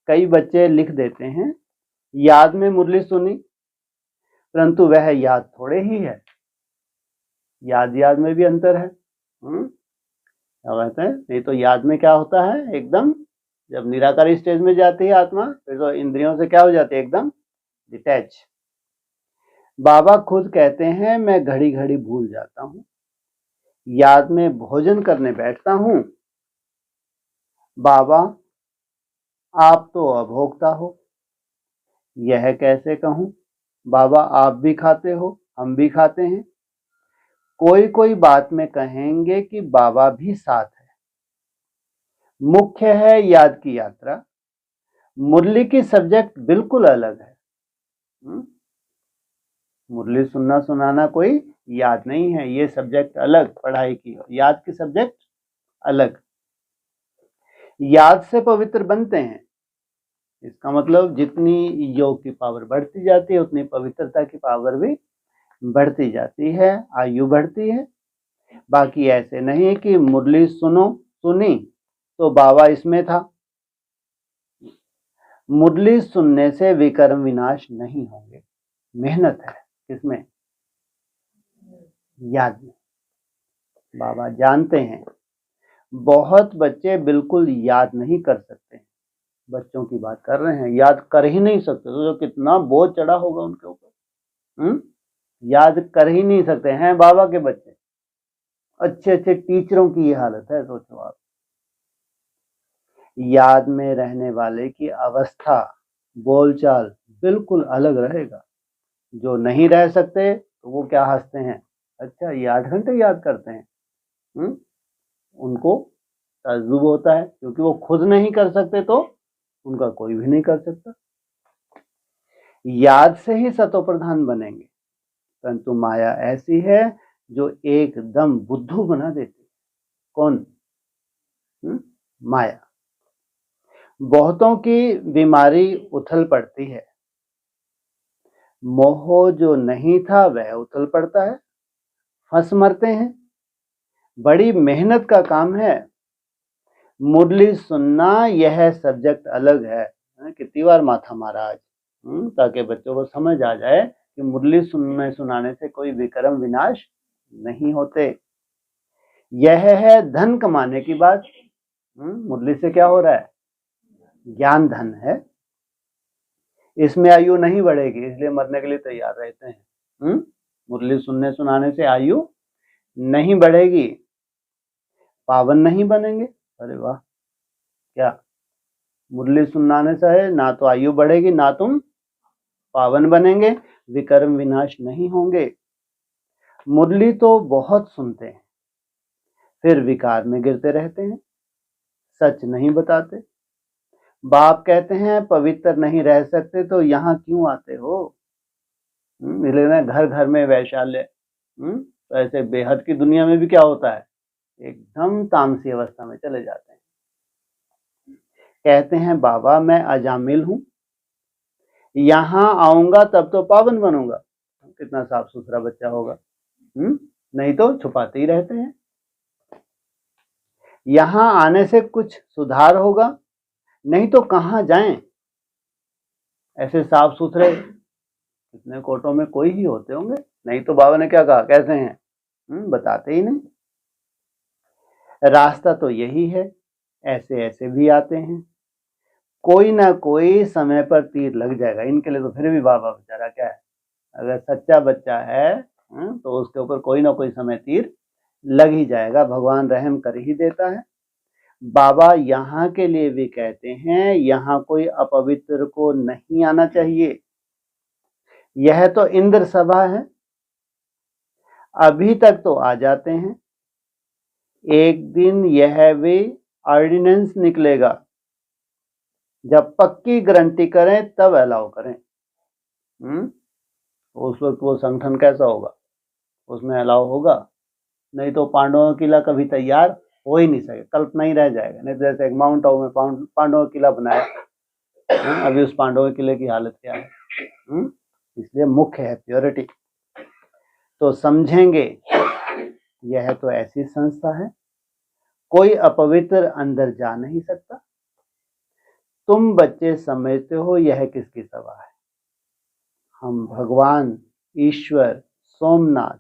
कई बच्चे लिख देते हैं याद में मुरली सुनी, परंतु वह याद थोड़े ही है। याद में भी अंतर है। क्या कहते हैं? नहीं तो याद में क्या होता है, एकदम जब निराकारी स्टेज में जाती है आत्मा, फिर तो इंद्रियों से क्या हो जाती है? एकदम डिटैच। बाबा खुद कहते हैं मैं घड़ी घड़ी भूल जाता हूँ, याद में भोजन करने बैठता हूँ। बाबा आप तो अभोक्ता हो, यह कैसे कहूँ? बाबा आप भी खाते हो, हम भी खाते हैं। कोई कोई बात में कहेंगे कि बाबा भी साथ है। मुख्य है याद की यात्रा, मुरली की सब्जेक्ट बिल्कुल अलग है। मुरली सुनना सुनाना कोई याद नहीं है, ये सब्जेक्ट अलग पढ़ाई की, याद की सब्जेक्ट अलग। याद से पवित्र बनते हैं, इसका मतलब जितनी योग की पावर बढ़ती जाती है उतनी पवित्रता की पावर भी बढ़ती जाती है, आयु बढ़ती है। बाकी ऐसे नहीं कि मुरली सुनी तो बाबा इसमें था। मुरली सुनने से विकर्म विनाश नहीं होंगे, मेहनत है। किसमें? याद नहीं। बाबा जानते हैं बहुत बच्चे बिल्कुल याद नहीं कर सकते। बच्चों की बात कर रहे हैं, याद कर ही नहीं सकते, तो जो कितना बोझ चढ़ा होगा उनके ऊपर। याद कर ही नहीं सकते हैं बाबा के बच्चे। अच्छे अच्छे टीचरों की ये हालत है, सोचो आप। याद में रहने वाले की अवस्था, बोलचाल बिल्कुल अलग रहेगा। जो नहीं रह सकते तो वो क्या हंसते हैं, अच्छा ये 8 घंटे याद करते हैं। उनको तजुब होता है, क्योंकि वो खुद नहीं कर सकते तो उनका कोई भी नहीं कर सकता। याद से ही सतो प्रधान बनेंगे, परंतु माया ऐसी है जो एकदम बुद्धू बना देती है। कौन? माया। बहुतों की बीमारी उथल पड़ती है, मोह जो नहीं था वह उथल पड़ता है, फंस मरते हैं। बड़ी मेहनत का काम है, मुरली सुनना यह सब्जेक्ट अलग है। कितनी बार माथा मारा आज, ताकि बच्चों को समझ आ जाए कि मुरली सुनाने से कोई विक्रम विनाश नहीं होते। यह है धन कमाने की बात। मुरली से क्या हो रहा है, ज्ञान धन है। इसमें आयु नहीं बढ़ेगी, इसलिए मरने के लिए तैयार रहते हैं। मुरली सुनने सुनाने से आयु नहीं बढ़ेगी, पावन नहीं बनेंगे। अरे वाह, क्या मुरली सुनाने से है, ना तो आयु बढ़ेगी ना तुम पावन बनेंगे, विक्रम विनाश नहीं होंगे। मुरली तो बहुत सुनते हैं, फिर विकार में गिरते रहते हैं, सच नहीं बताते। बाप कहते हैं पवित्र नहीं रह सकते तो यहाँ क्यों आते हो। इसलिए घर घर में वैशाल्य। तो ऐसे बेहद की दुनिया में भी क्या होता है, एकदम तामसी अवस्था में चले जाते हैं। कहते हैं बाबा मैं अजामिल हूं, यहां आऊंगा तब तो पावन बनूंगा। कितना साफ सुथरा बच्चा होगा, नहीं तो छुपाते ही रहते हैं। यहां आने से कुछ सुधार होगा, नहीं तो कहां जाएं। ऐसे साफ सुथरे कितने कोटों में कोई ही होते होंगे, नहीं तो बाबा ने क्या कहा, कैसे हैं, बताते ही नहीं। रास्ता तो यही है, ऐसे ऐसे भी आते हैं, कोई ना कोई समय पर तीर लग जाएगा। इनके लिए तो फिर भी बाबा बेचारा क्या है, अगर सच्चा बच्चा है तो उसके ऊपर कोई ना कोई समय तीर लग ही जाएगा, भगवान रहम कर ही देता है। बाबा यहाँ के लिए भी कहते हैं यहाँ कोई अपवित्र को नहीं आना चाहिए। यह तो इंद्र सभा है, अभी तक तो आ जाते हैं, एक दिन यह भी ऑर्डिनेंस निकलेगा, जब पक्की गारंटी करें तब अलाउ करें। उस वक्त वो संगठन कैसा होगा, उसमें अलाउ होगा, नहीं तो पांडवों का किला कभी तैयार हो ही नहीं सके, कल्पना ही रह जाएगा। नहीं तो जैसे एक माउंट आबू में पांडवों का किला बनाया, अभी उस पांडवों के किले की हालत क्या है। इसलिए मुख्य है प्योरिटी। तो समझेंगे यह तो ऐसी संस्था है, कोई अपवित्र अंदर जा नहीं सकता। तुम बच्चे समझते हो यह किसकी सभा है, हम भगवान ईश्वर सोमनाथ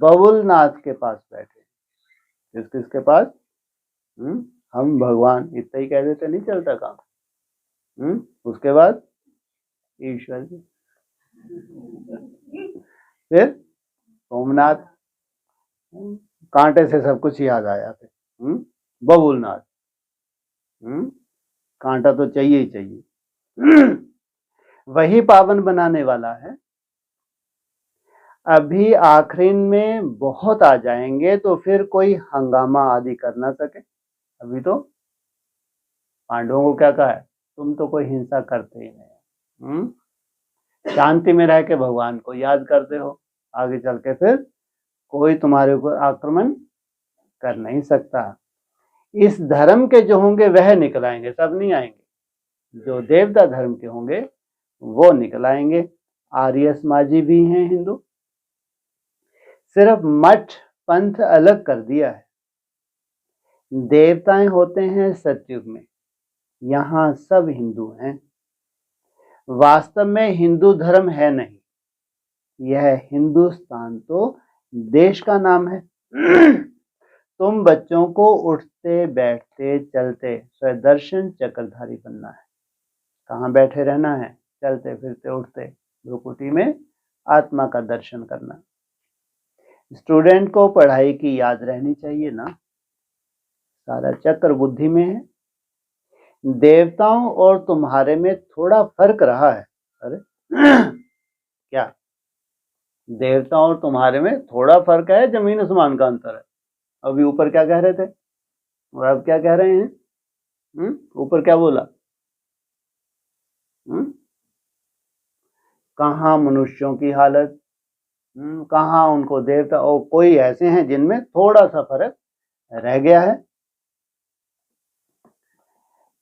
बबुलनाथ के पास बैठे। किसके पास, हम भगवान इतना ही कह देते नहीं चलता काम। उसके बाद ईश्वर जी, फिर सोमनाथ, कांटे से सब कुछ याद आया फिर बबुलनाथ, कांटा तो चाहिए ही चाहिए। वही पावन बनाने वाला है। अभी आखिरी में बहुत आ जाएंगे तो फिर कोई हंगामा आदि कर ना सके। अभी तो पांडवों को क्या कहा है, तुम तो कोई हिंसा करते ही नहीं, शांति में रह के भगवान को याद करते हो, आगे चल के फिर कोई तुम्हारे ऊपर आक्रमण कर नहीं सकता। इस धर्म के जो होंगे वह निकल आएंगे, सब नहीं आएंगे। जो देवता धर्म के होंगे वो निकल आएंगे। आर्य समाजी भी हैं हिंदू, सिर्फ मठ पंथ अलग कर दिया है। देवताएं होते हैं सतयुग में, यहाँ सब हिंदू हैं। वास्तव में हिंदू धर्म है नहीं, यह हिंदुस्तान तो देश का नाम है। तुम बच्चों को उठते बैठते चलते स्वदर्शन चक्रधारी बनना है। कहाँ बैठे रहना है? चलते फिरते उठते, भ्रुकुटी में आत्मा का दर्शन करना। स्टूडेंट को पढ़ाई की याद रहनी चाहिए ना, सारा चक्र बुद्धि में है। देवताओं और तुम्हारे में थोड़ा फर्क रहा है। अरे क्या? देवताओं और तुम्हारे में थोड़ा फर्क है, जमीन आसमान का अंतर है। अभी ऊपर क्या कह रहे थे और अब क्या कह रहे हैं? ऊपर क्या बोला? कहाँ मनुष्यों की हालत, कहाँ उनको देवता, और कोई ऐसे हैं जिनमें थोड़ा सा फर्क रह गया है।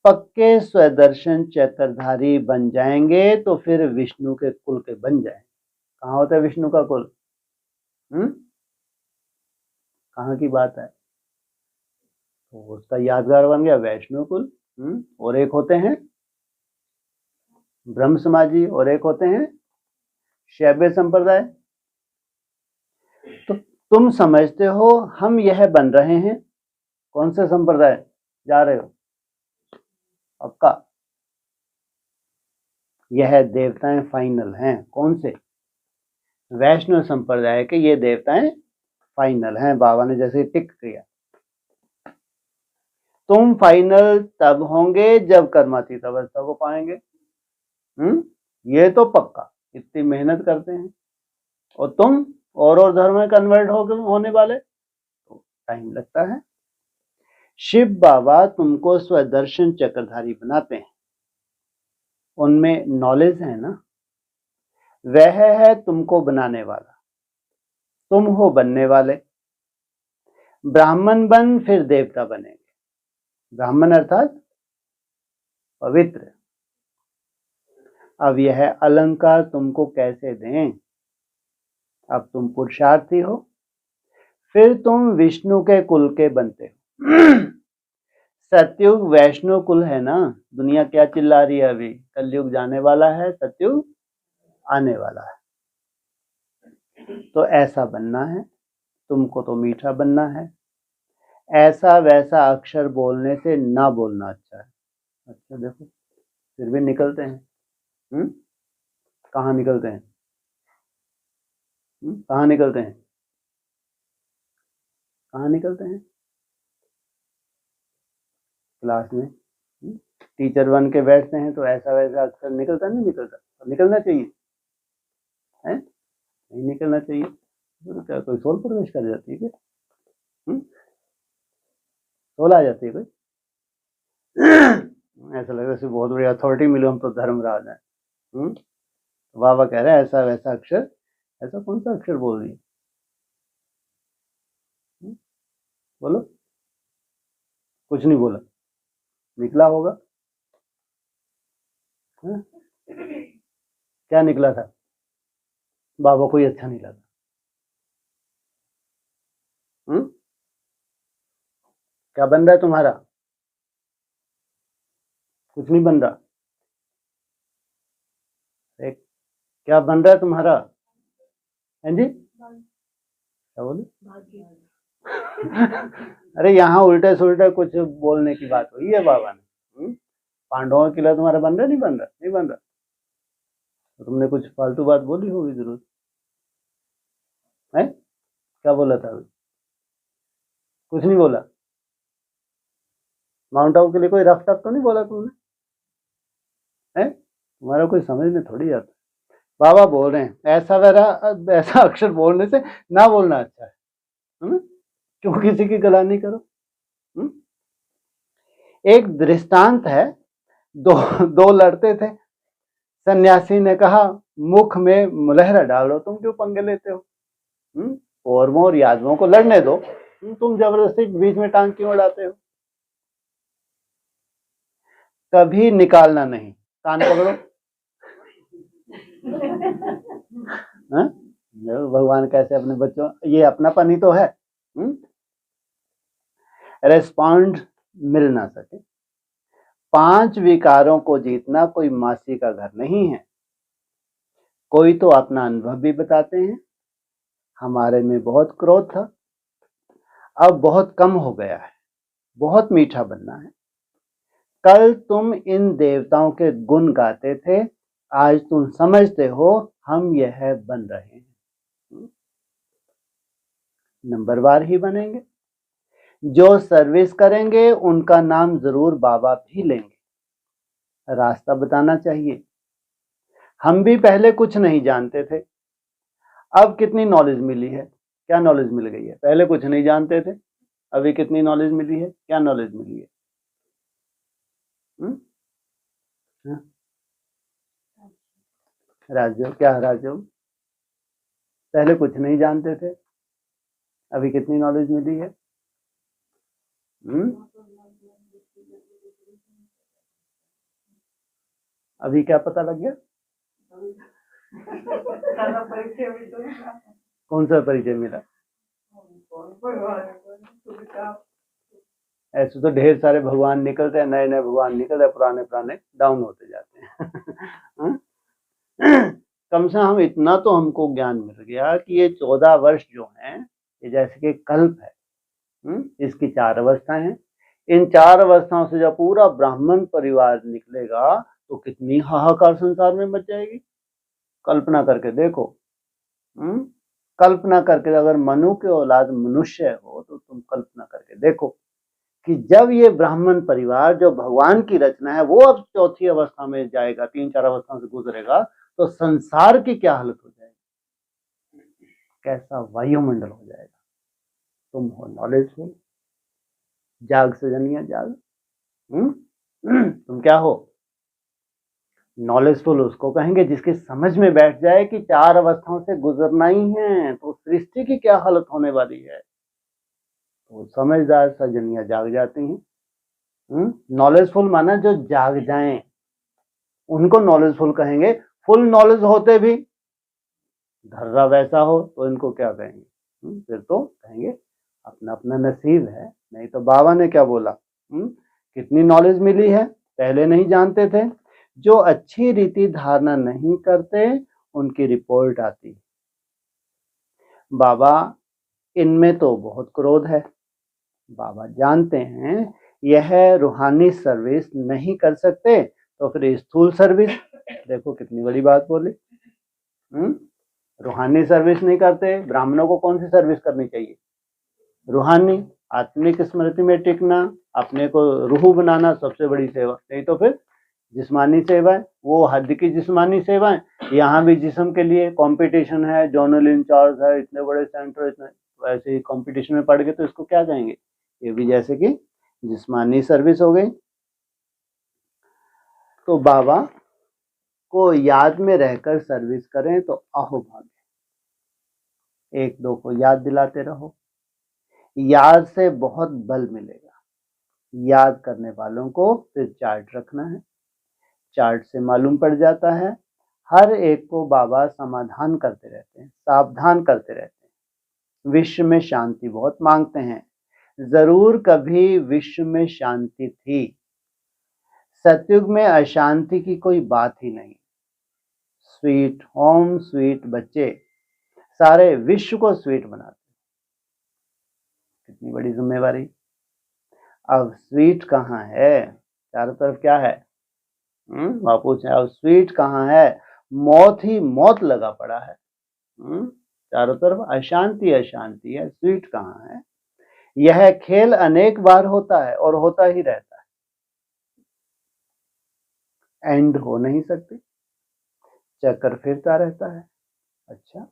पक्के स्वदर्शन चक्रधारी बन जाएंगे तो फिर विष्णु के कुल के बन जाएंगे। कहाँ होता है विष्णु का कुल? कहाँ की बात है? तो उसका यादगार बन गया वैष्णव कुल। और एक होते हैं ब्रह्म समाजी और एक होते हैं शैव्य संप्रदाय। तो तुम समझते हो हम यह बन रहे हैं, कौन से संप्रदाय जा रहे हो? पक्का यह देवताएं फाइनल हैं। कौन से? वैष्णव संप्रदाय के ये देवताएं फाइनल हैं। बाबा ने जैसे टिक किया। तुम फाइनल तब होंगे जब कर्मातीत अवस्था को पाएंगे। ये तो पक्का, इतनी मेहनत करते हैं और तुम और धर्म में कन्वर्ट होने वाले, तो टाइम लगता है। शिव बाबा तुमको स्वदर्शन चक्रधारी बनाते हैं, उनमें नॉलेज है ना, वह है तुमको बनाने वाला, तुम हो बनने वाले। ब्राह्मण बन फिर देवता बनेंगे। ब्राह्मण अर्थात पवित्र। अब यह अलंकार तुमको कैसे दें? अब तुम पुरुषार्थी हो, फिर तुम विष्णु के कुल के बनते हो। सतयुग वैष्णव कुल है ना। दुनिया क्या चिल्ला रही है अभी? कलयुग जाने वाला है, सतयुग आने वाला है। तो ऐसा बनना है तुमको, तो मीठा बनना है। ऐसा वैसा अक्षर बोलने से ना बोलना अच्छा है। अच्छा देखो, फिर भी निकलते हैं। कहाँ निकलते हैं? कहाँ निकलते हैं? कहाँ निकलते हैं? क्लास में टीचर बन के बैठते हैं तो ऐसा वैसा अक्षर निकलता नहीं निकलता? निकलना चाहिए है? नहीं निकलना चाहिए। तो क्या कोई सोल प्रवेश कर जाती है क्या? सोल आ जाती है कोई? ऐसा लग रहा है बहुत बड़ी अथॉरिटी मिली हम तो धर्मराज है। बाबा कह रहे हैं ऐसा वैसा अक्षर, ऐसा कौन सा अक्षर बोल रही है? बोलो। कुछ नहीं बोला, निकला होगा। क्या निकला था? बाबा कोई अच्छा नहीं लगा। क्या बन रहा है तुम्हारा? कुछ नहीं बन रहा। एक क्या बन रहा है तुम्हारा? हैं जी? क्या बोले? अरे यहाँ उल्टे सुल्टे कुछ बोलने की बात हुई है बाबा ने। पांडवों के लिए तुम्हारा बन रहा नहीं बन रहा? नहीं बन रहा तो तुमने कुछ फालतू बात बोली होगी जरूर है। क्या बोला था अभी? कुछ नहीं बोला। माउंट आबू के लिए कोई रफ टफ तो नहीं बोला तुमने? है तुम्हारा कोई समझ में थोड़ी आता। बाबा बोल रहे हैं ऐसा वैसा अक्षर बोलने से ना बोलना अच्छा है। क्यों किसी की गला नहीं करो। एक दृष्टांत है, दो लड़ते थे। सन्यासी ने कहा मुख में मुलहरा डालो, तुम क्यों पंगे लेते हो? कौरवों और यादवों को लड़ने दो, तुम जबरदस्ती बीच में टांग क्यों अड़ाते हो? कभी निकालना नहीं, कान पकड़ो। भगवान कैसे अपने बच्चों, ये अपनापन ही तो है। रेस्पॉन्ड मिल ना सके। 5 विकारों को जीतना कोई मासी का घर नहीं है। कोई तो अपना अनुभव भी बताते हैं, हमारे में बहुत क्रोध था, अब बहुत कम हो गया है, बहुत मीठा बनना है। कल तुम इन देवताओं के गुण गाते थे, आज तुम समझते हो हम यह बन रहे हैं। नंबरवार ही बनेंगे। जो सर्विस करेंगे उनका नाम जरूर बाबा भी लेंगे। रास्ता बताना चाहिए। हम भी पहले कुछ नहीं जानते थे, अब कितनी नॉलेज मिली है, क्या नॉलेज मिल गई है। पहले कुछ नहीं जानते थे, अभी कितनी नॉलेज मिली है, क्या नॉलेज मिली है। हाँ? राजयोग, क्या राजयोग। पहले कुछ नहीं जानते थे, अभी कितनी नॉलेज मिली है। अभी क्या पता लग गया। कौन सा परिचय मिला। ऐसे तो ढेर सारे भगवान निकलते हैं, नए नए भगवान निकलते हैं, पुराने पुराने डाउन होते जाते हैं। कम से कम इतना तो हमको ज्ञान मिल गया कि ये 14 वर्ष जो हैं, ये जैसे कि कल्प है। इसकी 4 अवस्थाएं हैं। इन 4 अवस्थाओं से जब पूरा ब्राह्मण परिवार निकलेगा तो कितनी हाहाकार संसार में मच जाएगी। कल्पना करके देखो। कल्पना करके, अगर मनु के औलाद मनुष्य हो तो तुम कल्पना करके देखो कि जब ये ब्राह्मण परिवार जो भगवान की रचना है वो अब 4थी अवस्था में जाएगा, 3-4 अवस्थाओं से गुजरेगा, तो संसार की क्या हालत हो जाएगी, कैसा वायुमंडल हो जाएगा। तुम हो नॉलेजफुल, जाग सजनिया जाग। तुम क्या हो, नॉलेजफुल उसको कहेंगे जिसकी समझ में बैठ जाए कि 4 अवस्थाओं से गुजरना ही है, तो सृष्टि की क्या हालत होने वाली है। तो समझदार सजनिया जाग जाती हैं। नॉलेजफुल माना जो जाग जाएं, उनको नॉलेजफुल कहेंगे। फुल नॉलेज होते भी धर्रा वैसा हो तो इनको क्या कहेंगे। फिर तो कहेंगे अपना अपना नसीब है। नहीं तो बाबा ने क्या बोला, कितनी नॉलेज मिली है, पहले नहीं जानते थे। जो अच्छी रीति धारणा नहीं करते उनकी रिपोर्ट आती। बाबा इनमें तो बहुत क्रोध है, बाबा जानते हैं यह रूहानी सर्विस नहीं कर सकते, तो फिर स्थूल सर्विस। देखो कितनी बड़ी बात बोली। रूहानी सर्विस नहीं करते, ब्राह्मणों को कौन सी सर्विस करनी चाहिए, रूहानी। आत्मिक स्मृति में टिकना, अपने को रूह बनाना सबसे बड़ी सेवा। नहीं तो फिर जिस्मानी सेवाएं, वो हद की जिस्मानी सेवाएं। यहाँ भी जिस्म के लिए कंपटीशन है, जोनल इंचार्ज है, इतने बड़े सेंटर, इतने वैसे ही कंपटीशन में पड़ गए तो इसको क्या कहेंगे, ये भी जैसे कि जिस्मानी सर्विस हो गई। तो बाबा को याद में रहकर सर्विस करें तो अहो भाग्य। 1-2 को याद दिलाते रहो, याद से बहुत बल मिलेगा। याद करने वालों को फिर चार्ट रखना है, चार्ट से मालूम पड़ जाता है। हर एक को बाबा समाधान करते रहते हैं, सावधान करते रहते हैं। विश्व में शांति बहुत मांगते हैं, जरूर कभी विश्व में शांति थी। सतयुग में अशांति की कोई बात ही नहीं। स्वीट होम स्वीट बच्चे सारे विश्व को स्वीट बनाते। कितनी बड़ी जिम्मेवारी। अब स्वीट कहाँ है, चारों तरफ क्या है, आप पूछे अब स्वीट कहाँ है। मौत ही मौत लगा पड़ा है। चारों तरफ अशांति अशांति है, स्वीट कहाँ है। यह खेल अनेक बार होता है और होता ही रहता है, एंड हो नहीं सकती, चक्कर फिरता रहता है। अच्छा,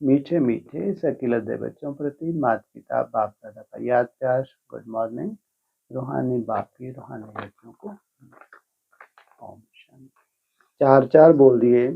मीठे मीठे सकीलदे बच्चों प्रति माता पिता बाप दादा का याद प्यार। Good morning. रूहानी बाप की रूहानी बच्चों को ओम शांति। 4-4 बोल दिए।